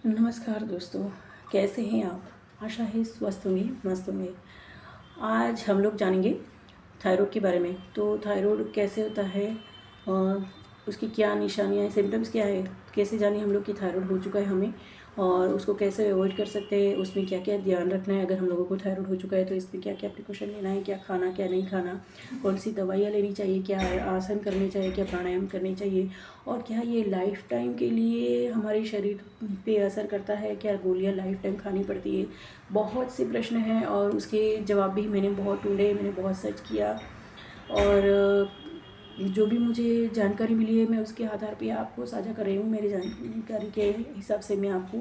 नमस्कार दोस्तों, कैसे हैं आप? आशा है स्वस्थ होंगे, मस्त होंगे। आज हम लोग जानेंगे थायराइड के बारे में। तो थायराइड कैसे होता है और उसकी क्या निशानियाँ हैं, सिम्टम्स क्या है, कैसे जाने हम लोग कि थायराइड हो चुका है हमें और उसको कैसे अवॉइड कर सकते हैं, उसमें क्या क्या ध्यान रखना है। अगर हम लोगों को थायराइड हो चुका है तो इसमें क्या क्या प्रिकॉशन लेना है, क्या खाना क्या नहीं खाना, कौन सी दवाइयाँ लेनी चाहिए, क्या आसन करने चाहिए, क्या प्राणायाम करने चाहिए और क्या ये लाइफ टाइम के लिए हमारे शरीर पे असर करता है, क्या गोलियाँ लाइफ टाइम खानी पड़ती है। बहुत से प्रश्न हैं और उसके जवाब भी मैंने बहुत ढूंढे, मैंने बहुत सर्च किया और जो भी मुझे जानकारी मिली है मैं उसके आधार पे आपको साझा कर रही हूँ। मेरी जानकारी के हिसाब से मैं आपको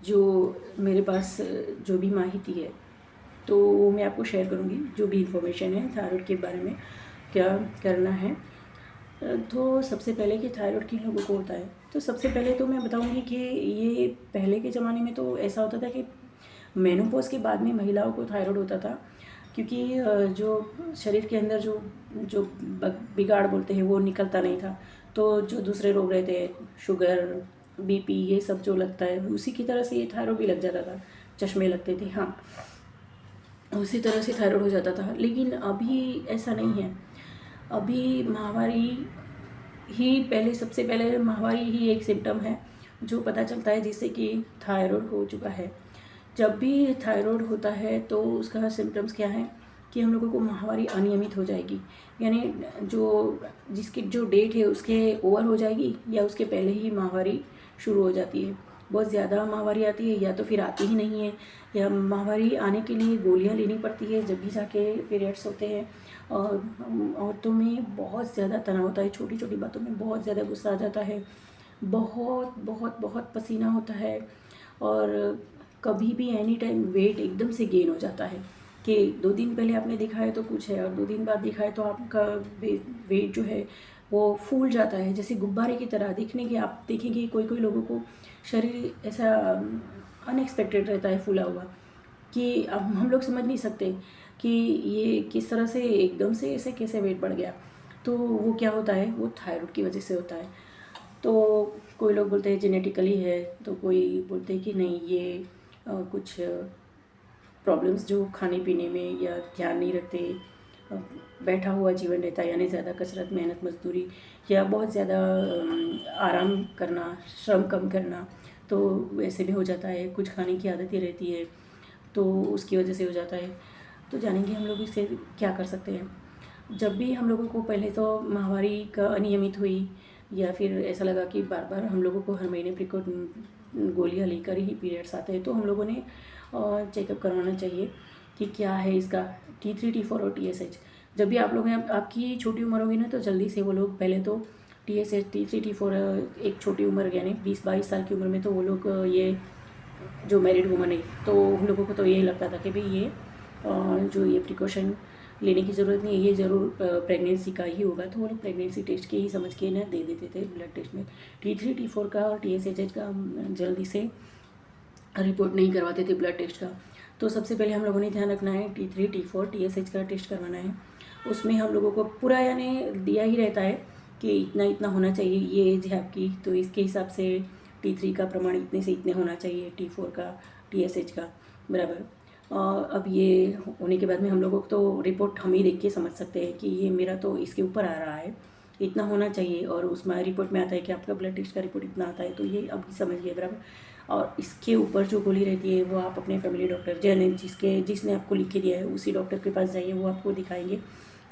जो मेरे पास जो भी माहिती है तो वो मैं आपको शेयर करूँगी। जो भी इंफॉर्मेशन है थायराइड के बारे में क्या करना है। तो सबसे पहले कि थायराइड किन लोगों को होता है, तो सबसे पहले तो मैं बताऊंगी कि ये पहले के ज़माने में तो ऐसा होता था कि मेनोपॉज के बाद में महिलाओं को थायराइड होता था, क्योंकि जो शरीर के अंदर जो जो बिगाड़ बोलते हैं वो निकलता नहीं था। तो जो दूसरे रोग रहते हैं, शुगर, बीपी, ये सब जो लगता है उसी की तरह से ये थायराइड भी लग जाता था। चश्मे लगते थे, हाँ, उसी तरह से थायराइड हो जाता था। लेकिन अभी ऐसा नहीं है। अभी माहवारी ही पहले, सबसे पहले माहवारी ही एक सिम्टम है जो पता चलता है जिससे कि थायराइड हो चुका है। जब भी थायराइड होता है तो उसका सिम्टम्स क्या है कि हम लोगों को माहवारी अनियमित हो जाएगी, यानी जो जिसकी जो डेट है उसके ओवर हो जाएगी या उसके पहले ही माहवारी शुरू हो जाती है। बहुत ज़्यादा माहवारी आती है या तो फिर आती ही नहीं है, या माहवारी आने के लिए गोलियां लेनी पड़ती है जब भी जाके पीरियड्स होते हैं। और औरतों में बहुत ज़्यादा तनाव होता है, छोटी छोटी बातों में बहुत ज़्यादा गुस्सा आ जाता है, बहुत बहुत बहुत पसीना होता है और कभी भी एनी टाइम वेट एकदम से गेन हो जाता है कि 2 दिन पहले आपने दिखाया तो कुछ है और 2 दिन बाद दिखाए तो आपका वेट जो है वो फूल जाता है, जैसे गुब्बारे की तरह दिखने के। आप देखेंगे कोई कोई लोगों को शरीर ऐसा अनएक्सपेक्टेड रहता है फूला हुआ, कि अब हम लोग समझ नहीं सकते कि ये किस तरह से एकदम से ऐसे कैसे वेट बढ़ गया। तो वो क्या होता है, वो थायराइड की वजह से होता है। तो कोई लोग बोलते हैं जेनेटिकली है, तो कोई बोलते हैं कि नहीं ये कुछ प्रॉब्लम्स जो खाने पीने में या ध्यान नहीं रखते, अ, बैठा हुआ जीवन रहता है, यानी ज़्यादा कसरत, मेहनत, मजदूरी या बहुत ज़्यादा आराम करना, श्रम कम करना, तो वैसे भी हो जाता है। कुछ खाने की आदतें रहती है तो उसकी वजह से हो जाता है। तो जानेंगे हम लोग इससे क्या कर सकते हैं। जब भी हम लोगों को पहले तो माहवारी का अनियमित हुई या फिर ऐसा लगा कि बार बार हम लोगों को हर महीने गोलियां लेकर ही पीरियड्स आते हैं, तो हम लोगों ने चेकअप करवाना चाहिए कि क्या है इसका T3 T4 और TSH। जब भी आप लोग हैं, आपकी छोटी उम्र होगी ना, तो जल्दी से वो लोग पहले तो TSH T3 T4 एक छोटी उम्र यानी 20-22 साल की उम्र में तो वो लोग ये जो मैरिड वुमन है तो उन लोगों को तो यही लगता था कि भाई ये जो ये प्रिकॉशन लेने की ज़रूरत नहीं है, ये ज़रूर प्रेगनेंसी का ही होगा। तो वो लोग प्रेगनेंसी टेस्ट के ही समझ के ना दे देते थे ब्लड टेस्ट में। T3 T4 का और TSH का जल्दी से रिपोर्ट नहीं करवाते थे ब्लड टेस्ट का। तो सबसे पहले हम लोगों ने ध्यान रखना है T3 T4 TSH का टेस्ट करवाना है। उसमें हम लोगों को पूरा यानी दिया ही रहता है कि इतना इतना होना चाहिए, ये एज है आपकी तो इसके हिसाब से T3 का प्रमाण इतने से इतने होना चाहिए, T4 का, TSH का, बराबर। अब ये होने के बाद में हम लोगों को तो रिपोर्ट हम ही देख के समझ सकते हैं कि ये मेरा तो इसके ऊपर आ रहा है, इतना होना चाहिए। और उसमें रिपोर्ट में आता है कि आपका ब्लड टेस्ट का रिपोर्ट इतना आता है, तो ये अब समझ गए, बराबर। और इसके ऊपर जो गोली रहती है वो आप अपने फैमिली डॉक्टर जिसने आपको लिख के दिया है उसी डॉक्टर के पास जाइए, वो आपको दिखाएंगे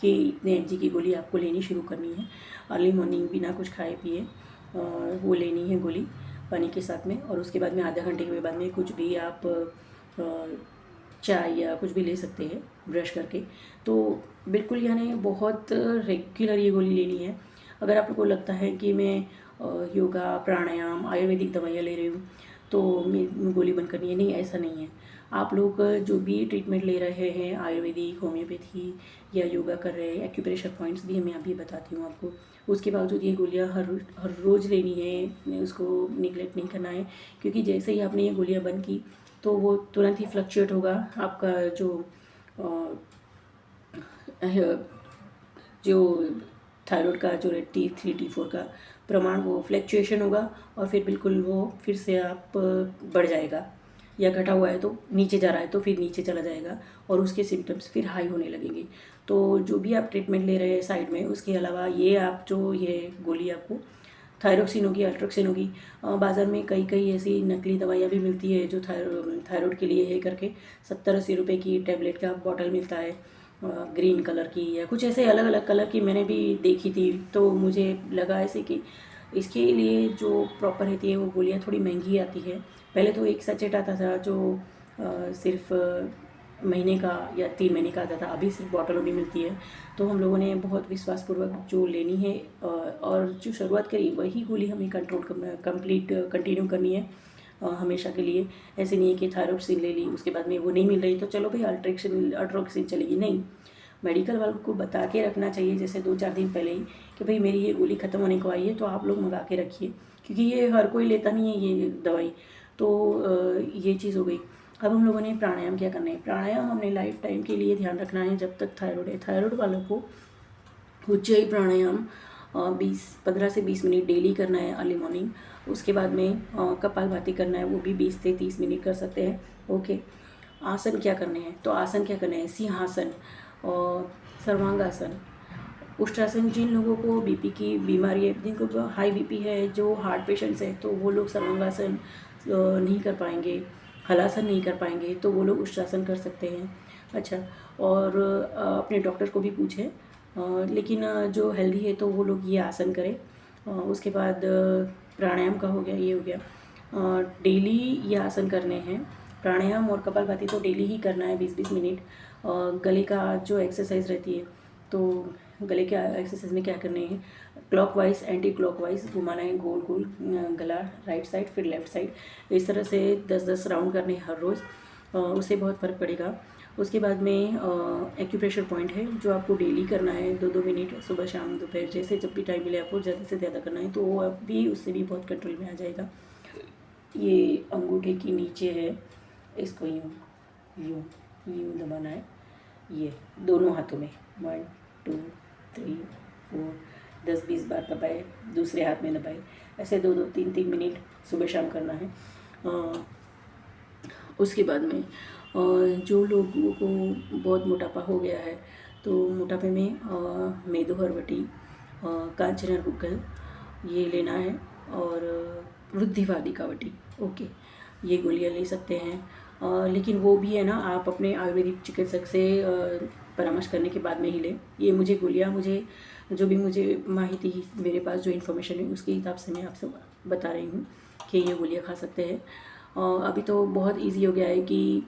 कि इतने एमजी की गोली आपको लेनी शुरू करनी है अर्ली मॉर्निंग, बिना कुछ खाए पिए वो लेनी है गोली पानी के साथ में। और उसके बाद में आधा घंटे के बाद में कुछ भी आप चाय या कुछ भी ले सकते हैं ब्रश करके। तो बिल्कुल यानी बहुत रेगुलर ये गोली लेनी है। अगर आपको लगता है कि मैं योगा, प्राणायाम, आयुर्वेदिक दवाइयाँ ले रही हूँ तो मैं गोली बंद करनी है, नहीं, ऐसा नहीं है। आप लोग जो भी ट्रीटमेंट ले रहे हैं, आयुर्वेदिक, होम्योपैथी या योगा कर रहे हैं, एक्यूप्रेशर पॉइंट्स भी मैं अभी बताती हूँ आपको, उसके बावजूद ये गोलियाँ हर रोज़ लेनी है, उसको निगलेक्ट नहीं करना है। क्योंकि जैसे ही आपने ये गोलियाँ बंद की तो वो तुरंत ही फ्लक्चुएट होगा आपका जो अ, जो थायराइड का जो T3 T4 का प्रमाण वो फ्लैक्चुएशन होगा और फिर बिल्कुल वो फिर से आप बढ़ जाएगा, या घटा हुआ है तो नीचे जा रहा है तो फिर नीचे चला जाएगा और उसके सिम्टम्स फिर हाई होने लगेंगे। तो जो भी आप ट्रीटमेंट ले रहे हैं साइड में, उसके अलावा ये आप जो ये गोली आपको थायरोक्सिन होगी, अल्ट्रोक्सिन होगी, बाज़ार में कई कई ऐसी नकली दवाइयाँ भी मिलती है जो थायराइड के लिए है करके 70-80 रुपये की टैबलेट का बॉटल मिलता है, ग्रीन कलर की या कुछ ऐसे अलग अलग कलर की मैंने भी देखी थी। तो मुझे लगा ऐसे कि इसके लिए जो प्रॉपर रहती है वो गोलियाँ थोड़ी महंगी आती है। पहले तो एक सचेट आता था जो सिर्फ महीने का या 3 महीने का आता था, अभी सिर्फ बॉटलों में मिलती है। तो हम लोगों ने बहुत विश्वासपूर्वक जो लेनी है और जो शुरुआत करी वही गोली हमें कंटिन्यू करनी है हमेशा के लिए। ऐसे नहीं है कि थायरोक्सिन ले ली उसके बाद में वो नहीं मिल रही तो चलो भाई अल्ट्रोक्सिन चलेगी, नहीं। मेडिकल वालों को बता के रखना चाहिए जैसे 2-4 दिन पहले ही कि भाई मेरी ये गोली ख़त्म होने को आई है तो आप लोग मंगा के रखिए, क्योंकि ये हर कोई लेता नहीं है ये दवाई। तो ये चीज़ हो गई। अब हम लोगों ने प्राणायाम क्या करना है। प्राणायाम हमने लाइफ टाइम के लिए ध्यान रखना है जब तक थायराइड है। थायराइड वालों को उज्जयी प्राणायाम 15 से 20 मिनट डेली करना है अर्ली मॉर्निंग। उसके बाद में कपालभाति करना है, वो भी 20 से 30 मिनट कर सकते हैं। ओके, आसन क्या करने हैं, तो आसन क्या करने हैं, सिंहासन और सर्वांगासन, उष्ट्रासन। जिन लोगों को बीपी की बीमारी है, जिनको हाई बीपी है, जो हार्ट पेशेंट्स हैं, तो वो लोग सर्वांगासन नहीं कर पाएंगे, हलासन नहीं कर पाएंगे, तो वो लोग उष्ट्रासन कर सकते हैं। अच्छा, और अपने डॉक्टर को भी पूछें, लेकिन जो हेल्दी है तो वो लोग ये आसन करें। उसके बाद प्राणायाम का हो गया, ये हो गया। डेली ये आसन करने हैं, प्राणायाम और कपालभाति तो डेली ही करना है 20-20 मिनट। गले का जो एक्सरसाइज रहती है, तो गले के एक्सरसाइज में क्या करने हैं, क्लॉकवाइज एंटी क्लॉकवाइज घुमाना है, गोल गोल गला, राइट साइड फिर लेफ़्ट साइड, इस तरह से 10-10 राउंड करने हैं हर रोज़। उससे बहुत फ़र्क पड़ेगा। उसके बाद में एक्यूप्रेशर पॉइंट है जो आपको डेली करना है 2-2 मिनट, सुबह शाम दोपहर, जैसे जब भी टाइम मिले आपको ज़्यादा से ज़्यादा करना है, तो वो अब भी उससे भी बहुत कंट्रोल में आ जाएगा। ये अंगूठे के नीचे है, इसको यूँ यूँ यूँ दबाना है, ये दोनों हाथों में 1 2 3 4 10-20 बार दबाए, दूसरे हाथ में दबाए, ऐसे 2-2 3-3 मिनट सुबह शाम करना है। उसके बाद में जो लोगों को बहुत मोटापा हो गया है, तो मोटापे में मेदोहरवटी, कांचन गुग्गल ये लेना है, और वृद्धिवादी कावटी, ओके, ये गोलियाँ ले सकते हैं। लेकिन वो भी है ना, आप अपने आयुर्वेदिक चिकित्सक से परामर्श करने के बाद में ही लें। ये मुझे जो भी मुझे माहिती, मेरे पास जो इन्फॉर्मेशन है उसके हिसाब से मैं आपसे बता रही हूँ कि ये गोलियाँ खा सकते हैं। अभी तो बहुत इजी हो गया है कि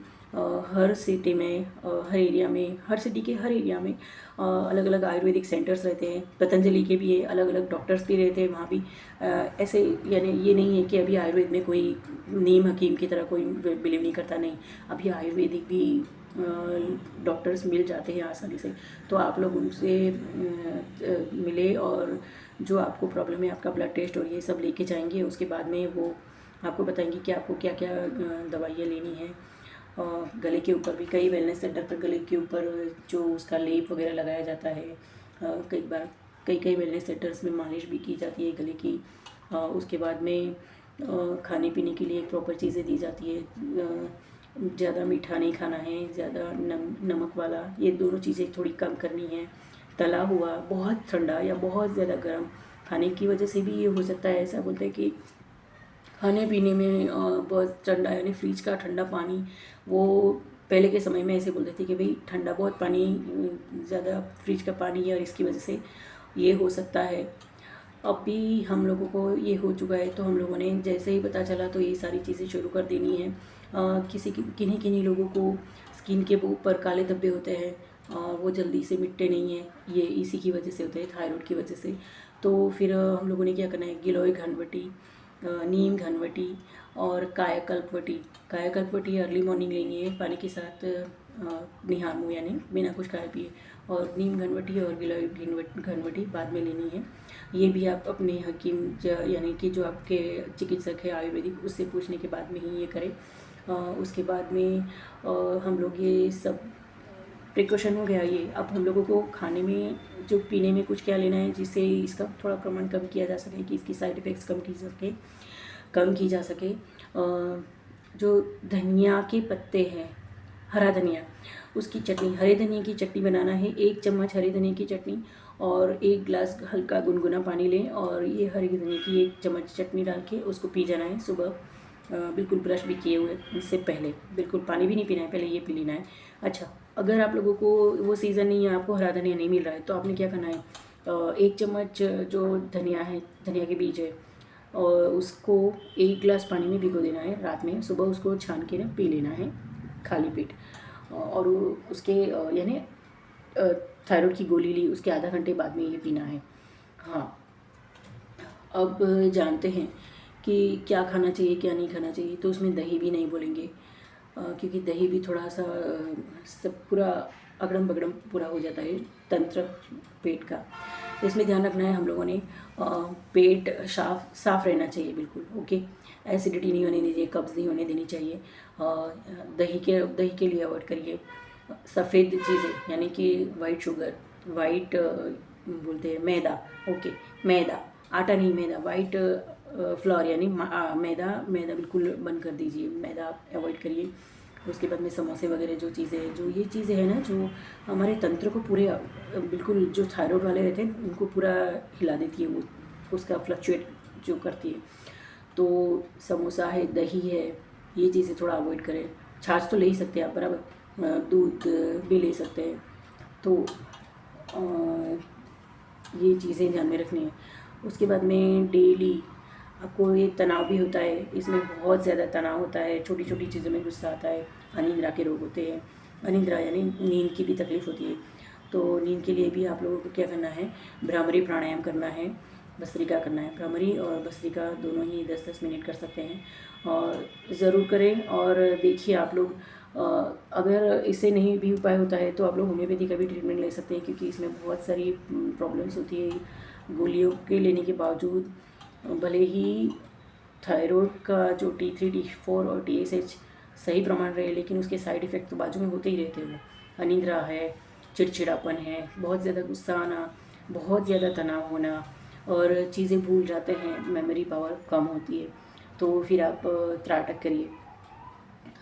हर सिटी में, हर एरिया में, हर सिटी के हर एरिया में अलग अलग आयुर्वेदिक सेंटर्स रहते हैं। पतंजलि के भी है, अलग अलग डॉक्टर्स भी रहते हैं वहाँ भी। ऐसे यानी ये नहीं है कि अभी आयुर्वेद में कोई नीम हकीम की तरह कोई बिलीव नहीं करता, नहीं, अभी आयुर्वेदिक भी डॉक्टर्स मिल जाते हैं आसानी से। तो आप लोग उनसे मिले और जो आपको प्रॉब्लम है, आपका ब्लड टेस्ट और ये सब लेके जाएंगे। उसके बाद में वो आपको बताएंगे कि आपको क्या क्या दवाइयाँ लेनी है। गले के ऊपर भी कई वेलनेस सेंटर पर गले के ऊपर जो उसका लेप वगैरह लगाया जाता है। कई बार कई वेलनेस सेंटर्स में मालिश भी की जाती है गले की। उसके बाद में खाने पीने के लिए प्रॉपर चीज़ें दी जाती है। ज़्यादा मीठा नहीं खाना है, ज़्यादा नमक वाला, ये दोनों चीज़ें थोड़ी कम करनी है। तला हुआ, बहुत ठंडा या बहुत ज़्यादा गर्म खाने की वजह से भी ये हो सकता है। ऐसा बोलते हैं कि खाने पीने में बहुत ठंडा, यानी फ्रिज का ठंडा पानी, वो पहले के समय में ऐसे बोलते थे कि भाई ठंडा बहुत पानी, ज़्यादा फ्रिज का पानी है और इसकी वजह से ये हो सकता है। अब भी हम लोगों को ये हो चुका है, तो हम लोगों ने जैसे ही पता चला तो ये सारी चीज़ें शुरू कर देनी है। किन्हीं लोगों को स्किन के ऊपर काले धब्बे होते हैं, वो जल्दी से मिटते नहीं हैं, ये इसी की वजह से होते हैं, थायराइड की वजह से। तो फिर हम लोगों ने क्या करना है, गिलोय घनवटी, नीम घनवटी और कायाकल्प वटी अर्ली मॉर्निंग लेनी है पानी के साथ, निहार मुँह यानी बिना कुछ खाए पिए, और नीम घनवटी और गिलोय घनवटी बाद में लेनी है। ये भी आप अपने हकीम यानी कि जो आपके चिकित्सक है आयुर्वेदिक, उससे पूछने के बाद में ही ये करें। उसके बाद में हम लोग ये सब प्रिकॉशन हो गया ये। अब हम लोगों को खाने में जो पीने में कुछ क्या लेना है जिससे इसका थोड़ा प्रमाण कम किया जा सके, कि इसकी साइड इफ़ेक्ट्स कम की जा सके। जो धनिया के पत्ते हैं, हरा धनिया, उसकी चटनी, हरे धनिया की चटनी बनाना है। 1 चम्मच हरे धनिया की चटनी और 1 गिलास हल्का गुनगुना पानी लें और ये हरे धनिया की 1 चम्मच चटनी डाल के उसको पी जाना है सुबह, बिल्कुल ब्रश भी किए हुए इससे पहले। बिल्कुल पानी भी नहीं पीना है, पहले ये पी लेना है। अच्छा, अगर आप लोगों को वो सीज़न नहीं है, आपको हरा धनिया नहीं मिल रहा है, तो आपने क्या करना है, 1 चम्मच जो धनिया है, धनिया के बीज है, और उसको 1 गिलास पानी में भिगो देना है रात में। सुबह उसको छान के ना पी लेना है खाली पेट। और उसके यानी थायराइड की गोली ली, उसके आधा घंटे बाद में ये पीना है। हाँ, अब जानते हैं कि क्या खाना चाहिए क्या नहीं खाना चाहिए। तो उसमें दही भी नहीं बोलेंगे, क्योंकि दही भी थोड़ा सा सब पूरा अगड़म बगड़म पूरा हो जाता है तंत्र पेट का। इसमें ध्यान रखना है हम लोगों ने, पेट साफ रहना चाहिए बिल्कुल। ओके, एसिडिटी नहीं होने दीजिए, कब्ज़ नहीं होने देनी चाहिए। दही के लिए अवॉइड करिए सफ़ेद चीज़ें, यानी कि वाइट शुगर, वाइट बोलते हैं मैदा। ओके, मैदा, आटा नहीं, मैदा, वाइट फ्लोर यानी मैदा बिल्कुल बंद कर दीजिए, मैदा अवॉइड करिए। उसके बाद में समोसे वगैरह जो ये चीज़ें हैं ना, जो हमारे तंत्र को पूरे बिल्कुल, जो थायराइड वाले रहते हैं उनको पूरा हिला देती है, वो उसका फ्लक्चुएट जो करती है। तो समोसा है, दही है, ये चीज़ें थोड़ा अवॉइड करें। छाछ तो ले ही सकते हैं आप, बराबर, दूध भी ले सकते हैं। तो ये चीज़ें ध्यान में रखनी है। उसके बाद में डेली आपको ये तनाव भी होता है, इसमें बहुत ज़्यादा तनाव होता है, छोटी छोटी चीज़ों में गुस्सा आता है, अनिद्रा के रोग होते हैं। अनिद्रा यानी नींद की भी तकलीफ़ होती है। तो नींद के लिए भी आप लोगों को क्या करना है, भ्रामरी प्राणायाम करना है, भस्त्रिका करना है। भ्रामरी और भस्त्रिका दोनों ही 10-10 मिनट कर सकते हैं, और ज़रूर करें। और देखिए आप लोग, अगर इससे नहीं भी उपाय होता है तो आप लोग होम्योपैथी का भी ट्रीटमेंट ले सकते हैं, क्योंकि इसमें बहुत सारी प्रॉब्लम्स होती है। गोलियों के लेने के बावजूद भले ही थायराइड का जो T3, T4 और TSH सही प्रमाण रहे, लेकिन उसके साइड इफ़ेक्ट तो बाजू में होते ही रहते हैं। अनिद्रा है, चिड़चिड़ापन है, बहुत ज़्यादा गुस्सा आना, बहुत ज़्यादा तनाव होना, और चीज़ें भूल जाते हैं, मेमोरी पावर कम होती है। तो फिर आप त्राटक करिए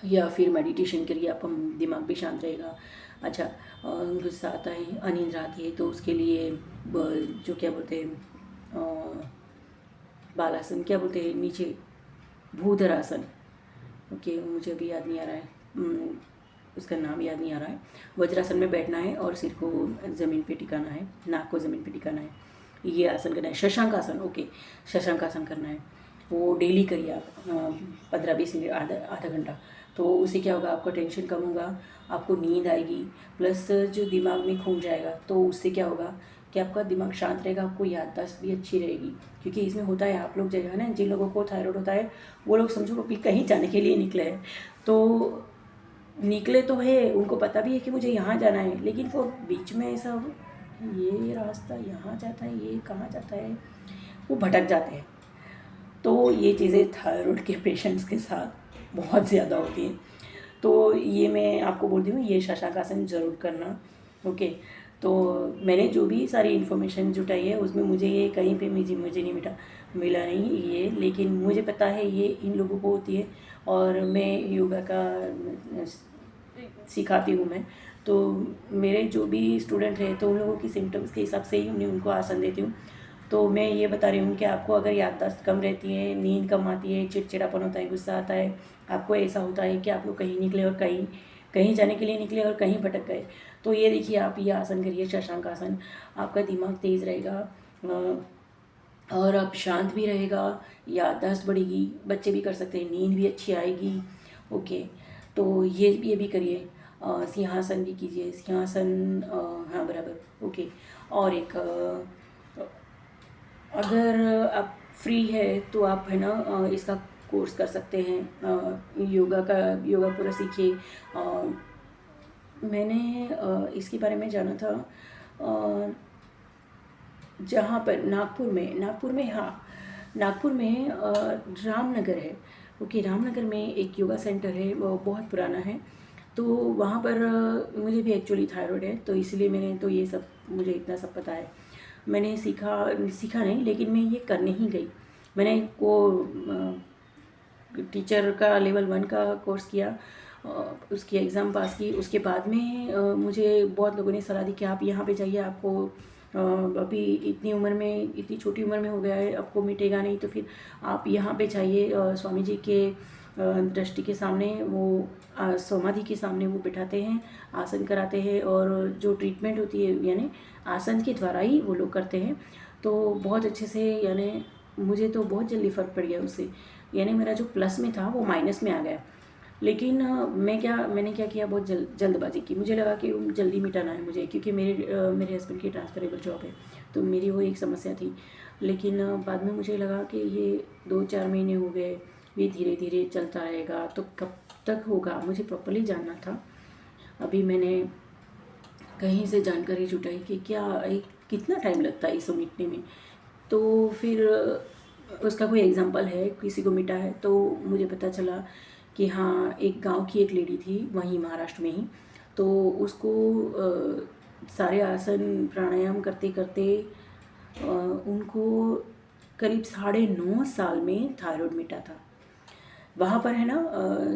या फिर मेडिटेशन करिए, आपका दिमाग भी शांत रहेगा। अच्छा, गुस्सा आता है, अनिद्रा आती है, तो उसके लिए जो क्या बोलते हैं, बालासन क्या बोलते हैं नीचे, भूधरासन। ओके, मुझे अभी याद नहीं आ रहा है, उसका नाम याद नहीं आ रहा है। वज्रासन में बैठना है और सिर को ज़मीन पे टिकाना है, नाक को ज़मीन पे टिकाना है, ये आसन करना है। शशांक आसन, ओके, शशांक आसन करना है, वो डेली करिए आप, 15-20 मिनट, आधा घंटा। तो उससे क्या होगा, आपका टेंशन कम होगा, आपको नींद आएगी, प्लस जो दिमाग में खो जाएगा। तो उससे क्या होगा कि आपका दिमाग शांत रहेगा, आपको याददाश्त भी अच्छी रहेगी। क्योंकि इसमें होता है, आप लोग जो है ना, जिन लोगों को थायराइड होता है वो लोग समझो कि कहीं जाने के लिए निकले हैं, तो निकले तो है, उनको पता भी है कि मुझे यहाँ जाना है, लेकिन वो बीच में ऐसा, ये रास्ता यहाँ जाता है, ये कहाँ जाता है, वो भटक जाते हैं। तो ये चीज़ें थायराइड के पेशेंट्स के साथ बहुत ज़्यादा होती हैं। तो ये मैं आपको बोलती हूँ, ये शशांक आसन ज़रूर करना। ओके, तो मैंने जो भी सारी इन्फॉर्मेशन जुटाई है उसमें मुझे ये कहीं पे मुझे नहीं मिला नहीं ये, लेकिन मुझे पता है ये इन लोगों को होती है, और मैं योगा का सिखाती हूँ मैं। तो मेरे जो भी स्टूडेंट हैं, तो उन लोगों की सिम्टम्स के हिसाब से ही उनको आसन देती हूँ। तो मैं ये बता रही हूँ कि आपको अगर याददाश्त कम रहती है, नींद कम आती है, चिड़चिड़ापन होता है, गुस्सा आता है, आपको ऐसा होता है कि आप लोग कहीं निकले और कहीं जाने के लिए निकले और कहीं भटक गए, तो ये देखिए आप ये आसन करिए, शशांक आसन। आपका दिमाग तेज़ रहेगा और आप शांत भी रहेगा, याददाश्त बढ़ेगी, बच्चे भी कर सकते हैं, नींद भी अच्छी आएगी। ओके, तो ये भी करिए। सिंहासन भी कीजिए, सिंहासन, हाँ बराबर। ओके, और एक, अगर आप फ्री है तो आप है ना, इसका कोर्स कर सकते हैं, योगा पूरा सीखिए। मैंने इसके बारे में जाना था, जहाँ पर नागपुर में, हाँ, नागपुर में रामनगर है। ओके, रामनगर में एक योगा सेंटर है, वो बहुत पुराना है। तो वहाँ पर मुझे भी एक्चुअली थायराइड है, तो इसलिए मैंने तो ये सब मुझे इतना सब पता है। मैंने सीखा नहीं, लेकिन मैं ये करने ही गई। मैंने वो टीचर का लेवल 1 का कोर्स किया, उसकी एग्ज़ाम पास की। उसके बाद में मुझे बहुत लोगों ने सलाह दी कि आप यहाँ पे जाइए, आपको अभी इतनी उम्र में, इतनी छोटी उम्र में हो गया है, आपको मिटेगा नहीं, तो फिर आप यहाँ पे जाइए। स्वामी जी के दृष्टि के सामने वो समाधि के सामने वो बिठाते हैं, आसन कराते हैं, और जो ट्रीटमेंट होती है यानी आसन के द्वारा ही वो लोग करते हैं। तो बहुत अच्छे से, यानी मुझे तो बहुत जल्दी फ़र्क पड़ गया उससे, यानी मेरा जो प्लस में था वो माइनस में आ गया। लेकिन मैंने क्या किया, बहुत जल्दबाजी की। मुझे लगा कि जल्दी मिटाना है मुझे, क्योंकि मेरे हस्बैंड की ट्रांसफरेबल जॉब है, तो मेरी वो एक समस्या थी। लेकिन बाद में मुझे लगा कि ये 2-4 महीने हो गए, ये धीरे धीरे चलता रहेगा, तो कब तक होगा मुझे प्रॉपर्ली जानना था। अभी मैंने कहीं से जानकारी जुटाई कि कितना टाइम लगता है इसे मिटने में। तो फिर उसका कोई एग्जांपल है, किसी को मिटा है, तो मुझे पता चला कि हाँ, एक गांव की एक लेडी थी वहीं महाराष्ट्र में ही। तो उसको सारे आसन प्राणायाम करते करते उनको करीब 9.5 साल में थायराइड मिटा था। वहाँ पर है ना,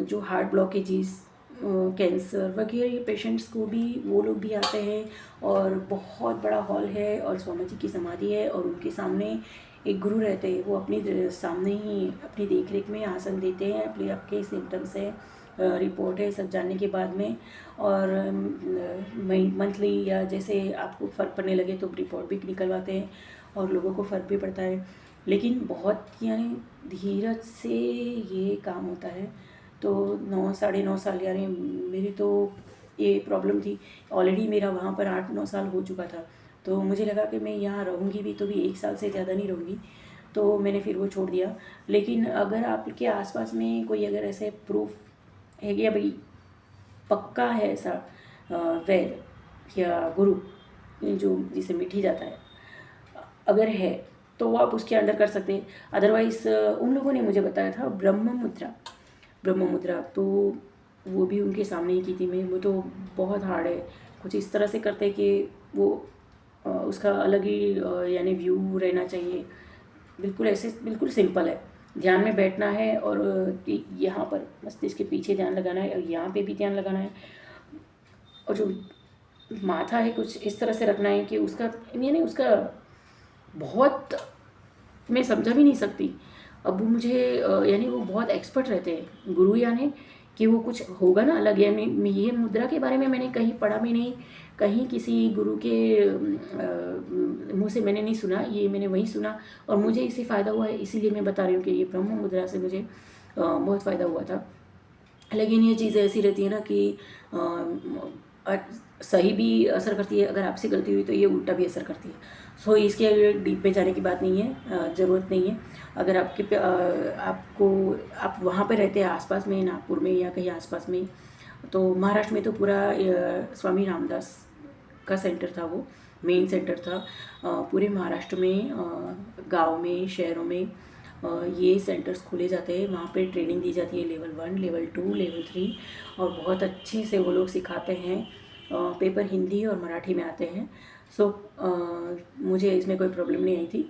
जो हार्ट ब्लॉकेजेस, कैंसर वगैरह पेशेंट्स को भी, वो लोग भी आते हैं, और बहुत बड़ा हॉल है, और स्वामी जी की समाधि है, और उनके सामने एक गुरु रहते हैं, वो अपनी सामने ही अपनी देख रेख में आसन देते हैं। अपने आपके सिम्टम्स है, रिपोर्ट है, सब जानने के बाद में, और मंथली या जैसे आपको फ़र्क पड़ने लगे तो रिपोर्ट भी निकलवाते हैं, और लोगों को फ़र्क भी पड़ता है। लेकिन बहुत, यानी धीरज से ये काम होता है। तो 9 साढ़े 9 साल, यानी मेरी तो ये प्रॉब्लम थी। ऑलरेडी मेरा वहाँ पर 8-9 साल हो चुका था, तो मुझे लगा कि मैं यहाँ रहूँगी भी तो भी 1 साल से ज़्यादा नहीं रहूँगी, तो मैंने फिर वो छोड़ दिया। लेकिन अगर आपके आसपास में कोई अगर ऐसे प्रूफ है कि भाई पक्का है ऐसा वैद्य या गुरु जो जिसे मिट ही जाता है, अगर है तो वो आप उसके अंडर कर सकते हैं। अदरवाइज़ उन लोगों ने मुझे बताया था ब्रह्म मुद्रा, तो वो भी उनके सामने ही की थी मैं। वो तो बहुत हार्ड है, कुछ इस तरह से करते कि वो उसका अलग ही यानी व्यू रहना चाहिए। बिल्कुल ऐसे, बिल्कुल सिंपल है। ध्यान में बैठना है, और यहाँ पर मस्तिष्क के पीछे ध्यान लगाना है, और यहाँ पे भी ध्यान लगाना है, और जो माथा है कुछ इस तरह से रखना है कि उसका, यानी उसका बहुत, मैं समझा भी नहीं सकती। अब वो मुझे यानी वो बहुत एक्सपर्ट रहते हैं गुरु, यानी कि वो कुछ होगा ना अलग। यानी ये मुद्रा के बारे में मैंने कहीं पढ़ा भी नहीं, कहीं किसी गुरु के मुँह से मैंने नहीं सुना, ये मैंने वहीं सुना, और मुझे इससे फ़ायदा हुआ है, इसीलिए मैं बता रही हूँ कि ये ब्रह्म मुद्रा से मुझे बहुत फ़ायदा हुआ था। लेकिन ये चीज़ें ऐसी रहती है ना कि सही भी असर करती है, अगर आपसे गलती हुई तो ये उल्टा भी असर करती है। सो इसके डीप पे जाने की बात नहीं है, ज़रूरत नहीं है। अगर आप वहाँ पे रहते हैं आसपास में, नागपुर में या कहीं आसपास में, तो महाराष्ट्र में तो पूरा स्वामी रामदास का सेंटर था, वो मेन सेंटर था। पूरे महाराष्ट्र में गांव में, शहरों में ये सेंटर्स खोले जाते हैं। वहाँ पे ट्रेनिंग दी जाती है, लेवल 1, लेवल 2, लेवल 3, और बहुत अच्छे से वो लोग सिखाते हैं। पेपर हिंदी और मराठी में आते हैं। सो मुझे इसमें कोई प्रॉब्लम नहीं आई थी।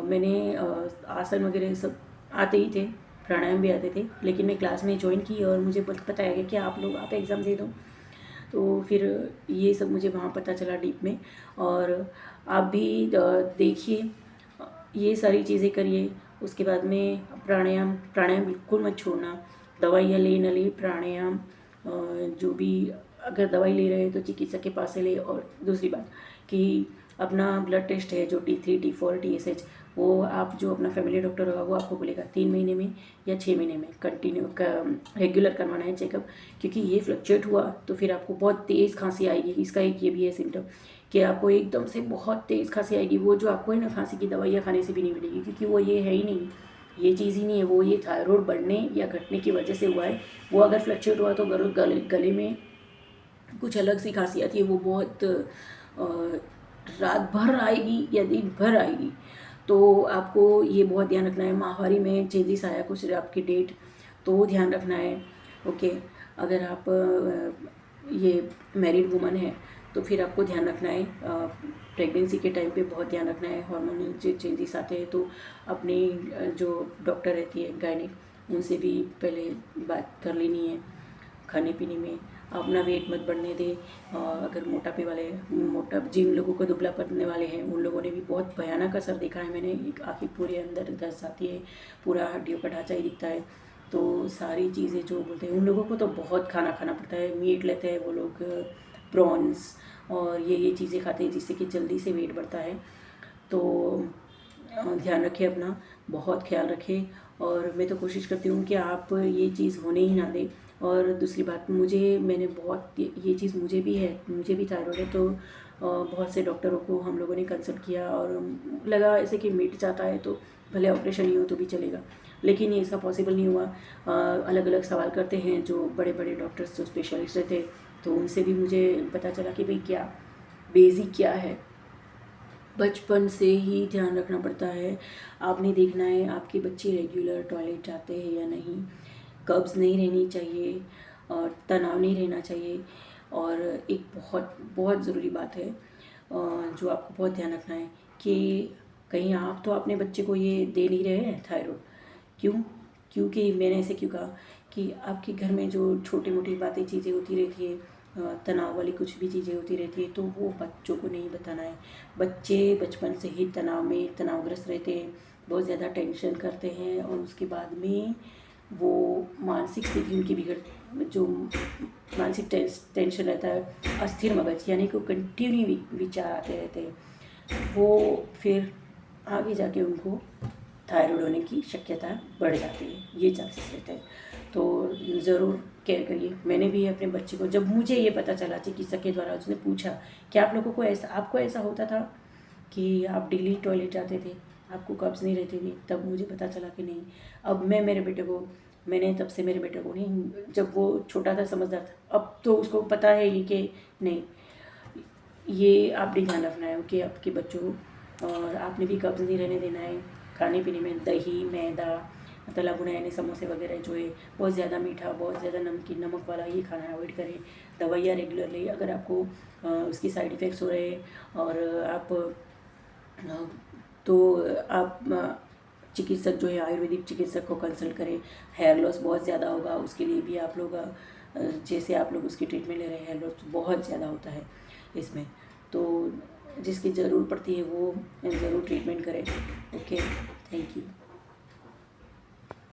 मैंने आसन वगैरह सब आते ही थे, प्राणायाम भी आते थे, लेकिन मैं क्लास में ज्वाइन की और मुझे बताया गया कि आप एग्ज़ाम दे दो। तो फिर ये सब मुझे वहाँ पता चला डीप में। और आप भी देखिए, ये सारी चीज़ें करिए। उसके बाद में प्राणायाम बिल्कुल मत छोड़ना। दवाइयाँ ले न ले, प्राणायाम जो भी, अगर दवाई ले रहे हैं तो चिकित्सक के पास से ले। और दूसरी बात कि अपना ब्लड टेस्ट है जो T3, T4, TSH, वो आप जो अपना फैमिली डॉक्टर होगा वो आपको बोलेगा 3 महीने में या 6 महीने में रेगुलर करवाना है चेकअप। क्योंकि ये फ्लक्चुएट हुआ तो फिर आपको बहुत तेज़ खांसी आएगी। इसका एक ये भी है सिम्टम कि आपको एकदम से बहुत तेज़ खांसी आएगी। वो जो आपको है ना, खांसी की दवाइयाँ खाने से भी नहीं मिलेगी, क्योंकि वो ये है ही नहीं, ये चीज़ ही नहीं है। वो ये थायराइड बढ़ने या घटने की वजह से हुआ है। वो अगर फ्लक्चुएट हुआ तो गले में कुछ अलग सी खांसी आती है, वो बहुत रात भर आएगी या दिन भर आएगी। तो आपको ये बहुत ध्यान रखना है। माहवारी में चेंजेस आया कुछ आपकी डेट, तो वो ध्यान रखना है। ओके, अगर आप ये मैरिड वुमन है तो फिर आपको ध्यान रखना है, प्रेगनेंसी के टाइम पे बहुत ध्यान रखना है। हार्मोनल चेंजेस आते हैं तो अपनी जो डॉक्टर रहती है गायनिक, उनसे भी पहले बात कर लेनी है। खाने पीने में अपना वेट मत बढ़ने दे। अगर मोटा जिन लोगों को दुबला पड़ने वाले हैं उन लोगों ने भी बहुत भयानक असर देखा है मैंने। एक आँखें पूरे अंदर धंस आती है, पूरा हड्डियों का ढांचा ही दिखता है। तो सारी चीज़ें जो बोलते हैं उन लोगों को तो बहुत खाना खाना पड़ता है। मीट लेते हैं वो लोग, प्रॉन्स और ये चीज़ें खाते हैं जिससे कि जल्दी से वेट बढ़ता है। तो ध्यान रखें अपना, बहुत ख्याल रखें। और मैं तो कोशिश करती हूँ कि आप ये चीज़ होने ही ना दें। और दूसरी बात, मैंने बहुत ये चीज़ मुझे भी है, मुझे भी थायराइड है। तो बहुत से डॉक्टरों को हम लोगों ने कंसल्ट किया और लगा ऐसे कि मिट जाता है तो भले ऑपरेशन ही हो तो भी चलेगा, लेकिन ये ऐसा पॉसिबल नहीं हुआ। अलग अलग सवाल करते हैं जो बड़े बड़े डॉक्टर्स जो स्पेशलिस्ट रहते हैं, तो उनसे भी मुझे पता चला कि भाई क्या बेसिक क्या है। बचपन से ही ध्यान रखना पड़ता है। आपने देखना है आपके बच्चे रेगुलर टॉयलेट जाते हैं या नहीं, कब्ज़ नहीं रहनी चाहिए और तनाव नहीं रहना चाहिए। और एक बहुत बहुत ज़रूरी बात है जो आपको बहुत ध्यान रखना है कि कहीं आप तो अपने बच्चे को ये दे नहीं रहे हैं थायराइड। क्यों? क्योंकि मैंने ऐसे क्यों कहा कि आपके घर में जो छोटी मोटी बातें चीज़ें होती रहती है, तनाव वाली कुछ भी चीज़ें होती रहती है, तो वो बच्चों को नहीं बताना है। बच्चे बचपन से ही तनावग्रस्त रहते हैं, बहुत ज़्यादा टेंशन करते हैं और उसके बाद में वो मानसिक स्थिति उनकी बिगड़ जो मानसिक टेंशन रहता है, अस्थिर मगज यानी कि कंटिन्यू विचार आते रहते हैं, वो फिर आगे जाके उनको थायराइड होने की शक्यता बढ़ जाती है, ये चांसेस रहते हैं। तो ज़रूर केयर करिए। मैंने भी अपने बच्चे को, जब मुझे ये पता चला चिकित्सक के द्वारा, उसने पूछा कि आप लोगों को आपको ऐसा होता था कि आप डेली टॉयलेट जाते थे, आपको कब्ज़ नहीं रहती थी, तब मुझे पता चला कि नहीं। अब मैंने तब से मेरे बेटे को नहीं, जब वो छोटा था समझदार था, अब तो उसको पता है ये कि नहीं, ये आपने ध्यान रखना है कि आपके बच्चों को, और आपने भी कब्ज़ नहीं रहने देना है। खाने पीने में दही, मैदा, तला भुना यानी समोसे वगैरह जो है, बहुत ज़्यादा मीठा, बहुत ज़्यादा नमकीन, नमक वाला ये खाना अवॉइड करें। दवाइयाँ रेगुलरली, अगर आपको उसकी साइड इफ़ेक्ट्स हो रहे हैं और आप चिकित्सक जो है आयुर्वेदिक चिकित्सक को कंसल्ट करें। हेयर लॉस बहुत ज़्यादा होगा, उसके लिए भी आप लोग जैसे आप लोग उसकी ट्रीटमेंट ले रहे हैं, हेयर लॉस बहुत ज़्यादा होता है इसमें, तो जिसकी ज़रूरत पड़ती है वो ज़रूर ट्रीटमेंट करें। Okay, thank you.